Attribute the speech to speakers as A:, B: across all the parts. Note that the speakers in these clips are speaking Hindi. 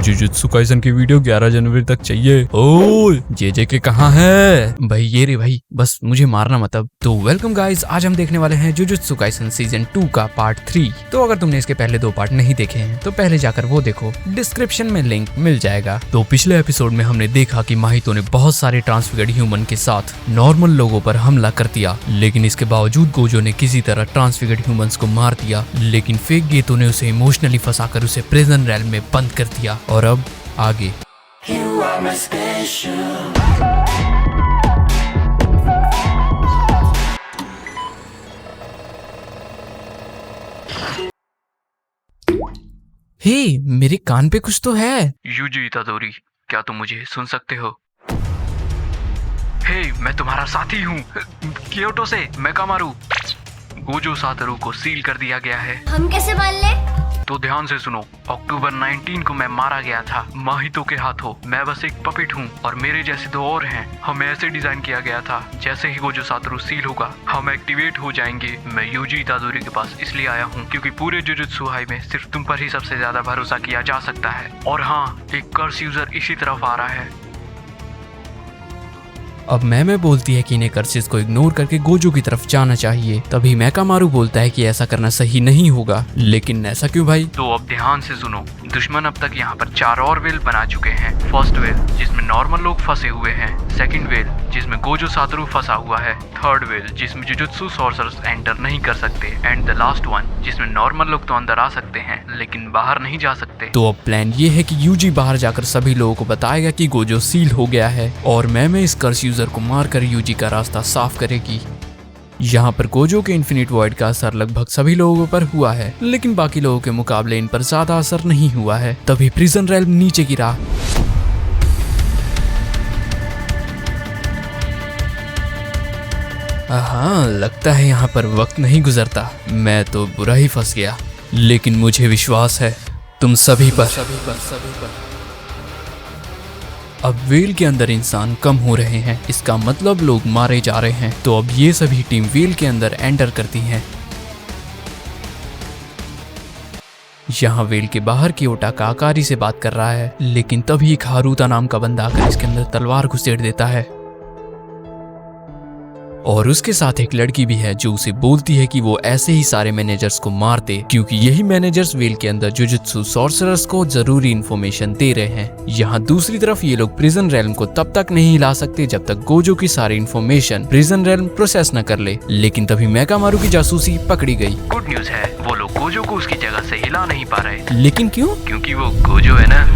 A: जुजुत्सु काइसन की वीडियो 11 जनवरी तक चाहिए। ओ जे के कहाँ है भाई? ये रे भाई, बस मुझे मारना मत अब। तो वेलकम गाइस, आज हम देखने वाले हैं जुजुत्सु काइसन सीजन 2 का पार्ट 3। तो अगर तुमने इसके पहले 2 पार्ट नहीं देखे हैं तो पहले जाकर वो देखो, डिस्क्रिप्शन में लिंक मिल जाएगा। तो पिछले एपिसोड में हमने देखा कि माहितो ने बहुत सारे ट्रांसफिगर्ड ह्यूमन के साथ नॉर्मल लोगों पर हमला कर दिया, लेकिन इसके बावजूद गोजो ने किसी तरह ट्रांसफिगर्ड ह्यूमंस को मार दिया। लेकिन फेक गेतो ने उसे इमोशनली फंसाकर उसे प्रिजन रेल में बंद कर दिया। और अब आगे हे, मेरे कान पे कुछ तो है।
B: यूजी इतादोरी, क्या तुम मुझे सुन सकते हो? हे, मैं तुम्हारा साथी हूँ। क्योटो से मेकामारू। गोजो सातोरू को सील कर दिया गया है।
C: हम कैसे मान ले?
B: तो ध्यान से सुनो, अक्टूबर 19 को मैं मारा गया था माहितो के हाथों। मैं बस एक पपेट हूँ और मेरे जैसे 2 और हैं। हमें ऐसे डिजाइन किया गया था, जैसे ही गोजो सातोरू सील होगा हम एक्टिवेट हो जाएंगे। मैं यूजी इतादोरी के पास इसलिए आया हूँ क्योंकि पूरे जुजुत्सु हाई में सिर्फ तुम पर ही सबसे ज्यादा भरोसा किया जा सकता है। और हाँ, एक कर्स यूजर इसी तरफ आ रहा है।
A: अब मैं बोलती है कि इन्हें कर्सेस को इग्नोर करके गोजो की तरफ जाना चाहिए। तभी मेकामारू बोलता है कि ऐसा करना सही नहीं होगा। लेकिन ऐसा क्यों भाई?
B: तो अब ध्यान से सुनो, दुश्मन अब तक यहाँ पर 4 और वेल बना चुके हैं। फर्स्ट वेल जिसमें नॉर्मल लोग फंसे हुए हैं, सेकंड वेल जिसमें गोजो सातोरू फंसा हुआ है, थर्ड वेल जिसमें जुजुत्सु सॉर्सरर्स एंटर नहीं कर सकते, एंड द लास्ट वन जिसमें नॉर्मल लोग तो अंदर आ सकते हैं लेकिन बाहर नहीं जा सकते।
A: तो अब प्लान ये है कि यूजी बाहर जाकर सभी लोगों को बताएगा कि गोजो सील हो गया है और मैं इस कर्स यूजर को मारकर यूजी का रास्ता साफ करेगी। यहाँ पर गोजो के इन्फिनिट वॉइड का असर लगभग सभी लोगों पर हुआ है, लेकिन बाकी लोगों के मुकाबले इन पर ज्यादा असर नहीं हुआ है। तभी प्रिजन रेल नीचे गिरा। हाँ, लगता है यहाँ पर वक्त नहीं गुजरता। मैं तो बुरा ही फंस गया, लेकिन मुझे विश्वास है तुम सभी पर। अब वेल के अंदर इंसान कम हो रहे हैं, इसका मतलब लोग मारे जा रहे हैं। तो अब ये सभी टीम वेल के अंदर एंटर करती हैं। यहाँ वेल के बाहर की ओटा का आकारी से बात कर रहा है, लेकिन तभी एक हारूता नाम का बंदा आकर इसके अंदर तलवार घुसेड़ देता है। और उसके साथ एक लड़की भी है जो उसे बोलती है कि वो ऐसे ही सारे मैनेजर्स को मार दे, क्योंकि यही मैनेजर्स वेल के अंदर जुजुत्सु सॉर्सरर्स को जरूरी इंफॉर्मेशन दे रहे हैं। यहाँ दूसरी तरफ ये लोग प्रिजन रेल्म को तब तक नहीं हिला सकते जब तक गोजो की सारी इंफॉर्मेशन प्रिजन रेल्म प्रोसेस न कर ले। लेकिन तभी मेकामारू की जासूसी पकड़ी गई।
B: गुड न्यूज है, वो लोग गोजो को उसकी जगह से हिला नहीं पा रहे।
A: लेकिन क्यों?
B: क्योंकि वो गोजो है ना।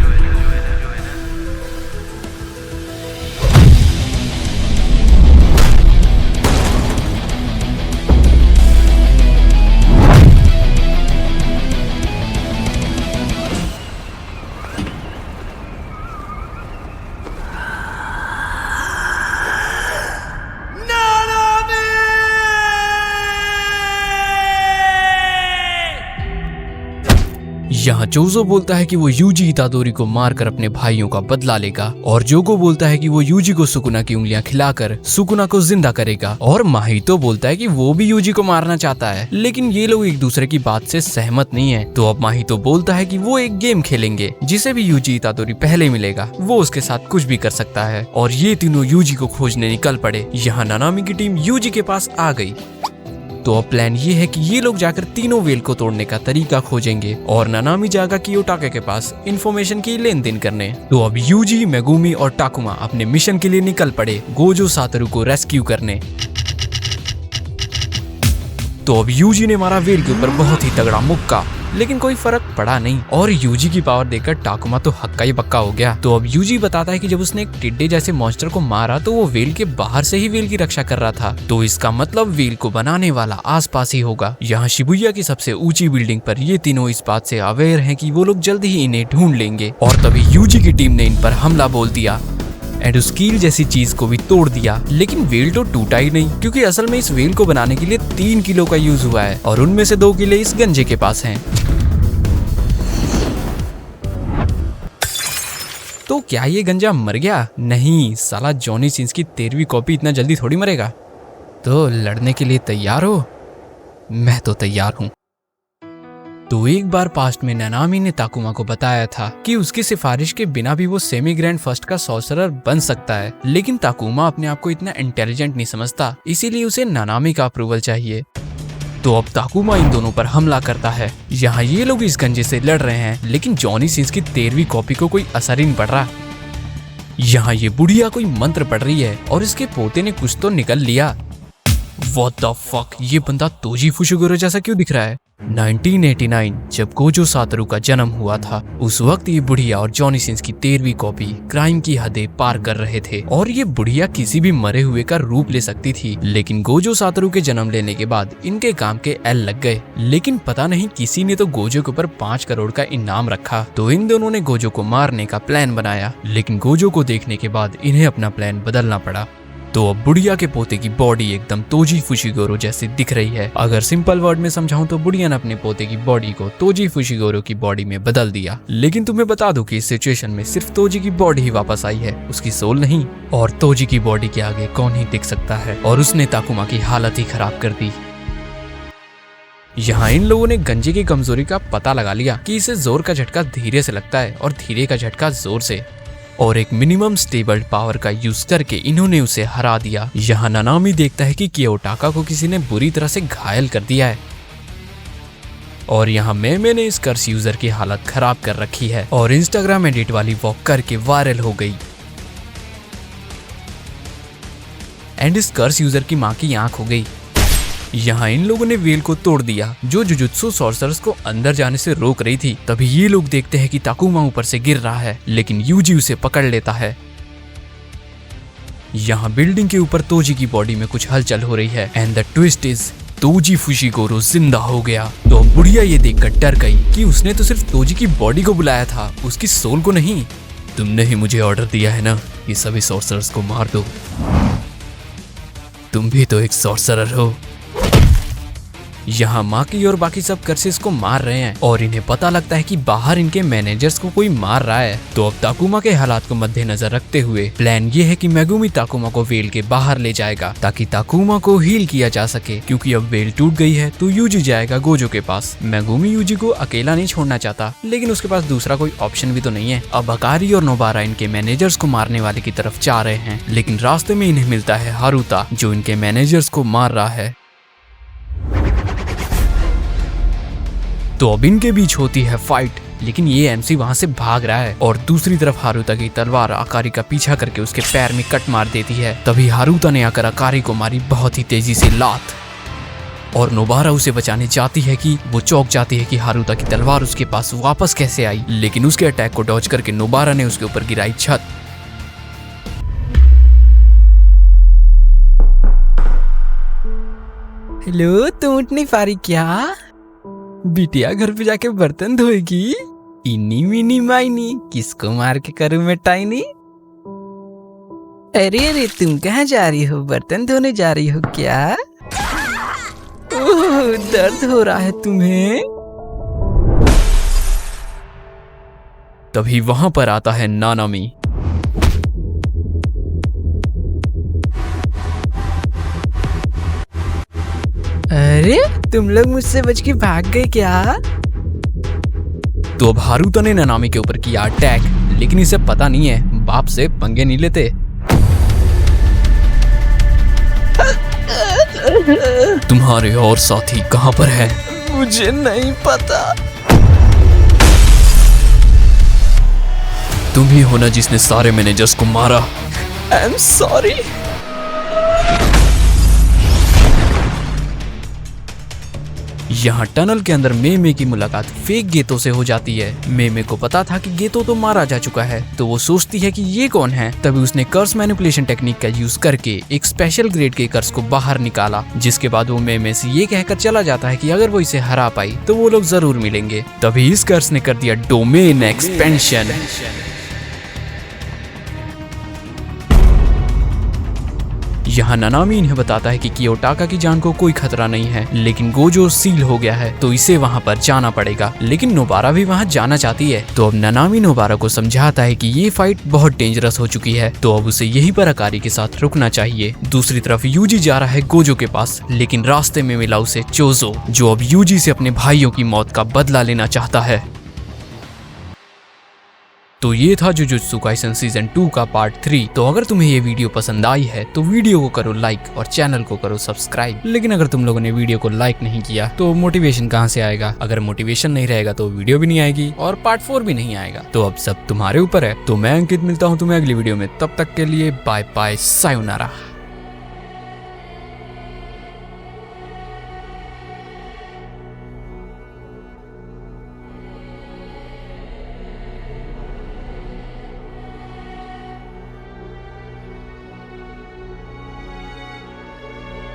A: यहाँ जोजो बोलता है कि वो यूजी इतादोरी को मारकर अपने भाइयों का बदला लेगा, और जोगो बोलता है कि वो यूजी को सुकुना की उंगलियां खिलाकर सुकुना को जिंदा करेगा, और माहितो बोलता है कि वो भी यूजी को मारना चाहता है। लेकिन ये लोग एक दूसरे की बात से सहमत नहीं है। तो अब माहितो बोलता है कि वो एक गेम खेलेंगे जिसे भी यूजी इतादोरी पहले मिलेगा वो उसके साथ कुछ भी कर सकता है, और ये तीनों यूजी को खोजने निकल पड़े। यहाँ नानामी की टीम यूजी के पास आ गई। तो अब प्लान ये है कि ये लोग जाकर तीनों वेल को तोड़ने का तरीका खोजेंगे और नानामी जागा कियोटाके के पास इंफॉर्मेशन की लेन देन करने। तो अब यूजी, मेगुमी और टाकुमा अपने मिशन के लिए निकल पड़े गोजो सातोरू को रेस्क्यू करने। तो अब यूजी ने मारा वेल के ऊपर बहुत ही तगड़ा मुक्का, लेकिन कोई फर्क पड़ा नहीं, और यूजी की पावर देखकर टाकुमा तो हक्का ही बक्का हो गया। तो अब यूजी बताता है कि जब उसने एक टिड्डे जैसे मॉन्स्टर को मारा तो वो वेल के बाहर से ही वेल की रक्षा कर रहा था, तो इसका मतलब वेल को बनाने वाला आसपास ही होगा। यहाँ शिबुया की सबसे ऊंची बिल्डिंग पर ये तीनों इस बात से अवेयर हैं कि वो लोग जल्द ही इन्हें ढूंढ लेंगे, और तभी यूजी की टीम ने इन पर हमला बोल दिया एंड उस कील जैसी चीज को भी तोड़ दिया। लेकिन वेल तो टूटा ही नहीं, क्योंकि असल में इस वेल को बनाने के लिए 3 किलो का यूज हुआ है, और उनमें से 2 किलो इस गंजे के पास हैं। तो क्या ये गंजा मर गया? नहीं, साला जॉनी सिंस की 13वीं कॉपी इतना जल्दी थोड़ी मरेगा। तो लड़ने के लिए तैयार हो? मैं तो तैयार हूँ। तो एक बार पास्ट में नानामी ने ताकुमा को बताया था कि उसकी सिफारिश के बिना भी वो सेमी ग्रैंड फर्स्ट का सॉर्सरर बन सकता है, लेकिन ताकुमा अपने आप को इतना इंटेलिजेंट नहीं समझता, इसीलिए उसे नानामी का अप्रूवल चाहिए। तो अब ताकुमा इन दोनों पर हमला करता है। यहाँ ये लोग इस गंजे से लड़ रहे हैं, लेकिन जॉनी सिंस की 13वीं कॉपी को कोई असर ही नहीं पड़ रहा। यहाँ ये बुढ़िया कोई मंत्र पढ़ रही है और इसके पोते ने कुछ तो निकल लिया। What the fuck? ये बंदा तोजी फुशिगोरो जैसा क्यों दिख रहा है? 1989 जब गोजो सातोरू का जन्म हुआ था, उस वक्त ये बुढ़िया और जॉनी सिंस की 13वीं कॉपी क्राइम की हदें पार कर रहे थे और ये बुढ़िया किसी भी मरे हुए का रूप ले सकती थी, लेकिन गोजो सातोरू के जन्म लेने के बाद इनके काम के एल लग गए। लेकिन पता नहीं किसी ने तो गोजो के ऊपर 5 करोड़ का इनाम रखा, तो इन दोनों ने गोजो को मारने का प्लान बनाया, लेकिन गोजो को देखने के बाद इन्हें अपना प्लान बदलना पड़ा। तो अब बुढ़िया के पोते की बॉडी एकदम तोजी फुशिगोरो जैसी दिख रही है। अगर सिंपल वर्ड में समझाऊं तो बुढ़िया ने अपने पोते की बॉडी को तोजी फुशिगोरो की बॉडी में बदल दिया। लेकिन तुम्हें बता दूं कि इस सिचुएशन में सिर्फ तोजी की बॉडी ही वापस आई है, उसकी सोल नहीं। और तोजी की बॉडी के आगे कौन ही टिक सकता है, और उसने ताकुमा की हालत ही खराब कर दी। यहाँ इन लोगों ने गंजे की कमजोरी का पता लगा लिया कि इसे जोर का झटका धीरे से लगता है और धीरे का झटका जोर से, और एक मिनिमम स्टेबल पावर का यूज करके इन्होंने उसे हरा दिया। यहाँ नानामी देखता है कि कियोटाका को किसी ने बुरी तरह से घायल कर दिया है, और यहाँ मेमे ने इस कर्स यूजर की हालत खराब कर रखी है और इंस्टाग्राम एडिट वाली वॉक करके वायरल हो गई। एंड इस कर्स यूजर की माँ की आंख हो गई। यहाँ इन लोगों ने वेल को तोड़ दिया जो जुजुत्सु सॉर्सरर्स को अंदर जाने से रोक रही थी। तभी ये लोग देखते हैं कि ताकुमा ऊपर से गिर रहा है, लेकिन यूजी उसे पकड़ लेता है। यहाँ बिल्डिंग के ऊपर तोजी की बॉडी में कुछ हलचल हो रही है and the twist is Toji Fushiguro जिंदा हो गया। तो बुढ़िया ये देखकर डर गई कि उसने तो सिर्फ तोजी की बॉडी को बुलाया था, उसकी सोल को नहीं। तुमने ही मुझे ऑर्डर दिया है ना, ये सभी सॉर्सरर्स को मार दो। तुम भी तो एक सॉर्सरर हो। यहाँ माकी और बाकी सब कर्सेस को मार रहे हैं और इन्हें पता लगता है कि बाहर इनके मैनेजर्स को कोई मार रहा है। तो अब ताकुमा के हालात को मद्देनजर रखते हुए प्लान ये है कि मेगुमी ताकुमा को वेल के बाहर ले जाएगा ताकि ताकुमा को हील किया जा सके, क्योंकि अब वेल टूट गई है तो यूजी जाएगा गोजो के पास। मेगुमी यूजी को अकेला नहीं छोड़ना चाहता, लेकिन उसके पास दूसरा कोई ऑप्शन भी तो नहीं है। अब अकारी और नोबारा इनके मैनेजर्स को मारने वाले की तरफ जा रहे हैं, लेकिन रास्ते में इन्हें मिलता है हारुता जो इनके मैनेजर्स को मार रहा है। तो अब इनके बीच होती है फाइट, लेकिन ये एमसी वहां से भाग रहा है और दूसरी तरफ हारुता की तलवार अकारी का पीछा करके उसके पैर में कट मार देती है। तभी हारुता ने आकर अकारी को मारी बहुत ही तेजी से लात, और नोबारा उसे बचाने जाती है कि वो चौंक जाती है कि हारुता की तलवार उसके पास वापस कैसे आई, लेकिन उसके अटैक को डॉज करके नोबारा ने उसके ऊपर गिराई छत।
C: हेलो, तुम उठ नहीं पा रही क्या? बिटिया घर पे जाके बर्तन धोएगी? इनी मिनी माइनी किसको मार के करूं मैं टाइनी? अरे अरे, तुम कहाँ जा रही हो? बर्तन धोने जा रही हो क्या? ओह, दर्द हो रहा है तुम्हें?
A: तभी वहां पर आता है नानामी।
C: अरे, तुम लोग मुझसे बच के भाग गए क्या?
A: तो अब हारुता ने नानामी के ऊपर किया अटैक, लेकिन इसे पता नहीं है बाप से पंगे नहीं लेते। तुम्हारे और साथी कहां पर है?
C: मुझे नहीं पता।
A: तुम ही हो ना जिसने सारे मैनेजर्स को मारा।
C: I am sorry.
A: यहाँ टनल के अंदर मेमे की मुलाकात फेक गेतो से हो जाती है। मेमे को पता था कि गेतो तो मारा जा चुका है, तो वो सोचती है कि ये कौन है। तभी उसने कर्स मैनिपुलेशन टेक्निक का यूज करके एक स्पेशल ग्रेड के कर्स को बाहर निकाला, जिसके बाद वो मेमे से ये कहकर चला जाता है कि अगर वो इसे हरा पाई तो वो लोग जरूर मिलेंगे। तभी इस कर्स ने कर दिया डोमेन एक्सपेंशन। यहाँ नानामी इन्हें बताता है कि कियोटाका की जान को कोई खतरा नहीं है, लेकिन गोजो सील हो गया है तो इसे वहाँ पर जाना पड़ेगा। लेकिन नोबारा भी वहाँ जाना चाहती है, तो अब नानामी नोबारा को समझाता है कि ये फाइट बहुत डेंजरस हो चुकी है, तो अब उसे यहीं पर अकारी के साथ रुकना चाहिए। दूसरी तरफ यूजी जा रहा है गोजो के पास, लेकिन रास्ते में मिला उसे चोजो, जो अब यूजी से अपने भाइयों की मौत का बदला लेना चाहता है। तो ये था जुजुत्सु काइसन सीजन 2 का पार्ट 3। तो अगर तुम्हें ये वीडियो पसंद आई है तो वीडियो को करो लाइक और चैनल को करो सब्सक्राइब। लेकिन अगर तुम लोगों ने वीडियो को लाइक नहीं किया तो मोटिवेशन कहाँ से आएगा? अगर मोटिवेशन नहीं रहेगा तो वीडियो भी नहीं आएगी और पार्ट 4 भी नहीं आएगा। तो अब सब तुम्हारे ऊपर है। तो मैं अंकित मिलता हूँ तुम्हें अगली वीडियो में, तब तक के लिए बाय बाय, सायोनारा।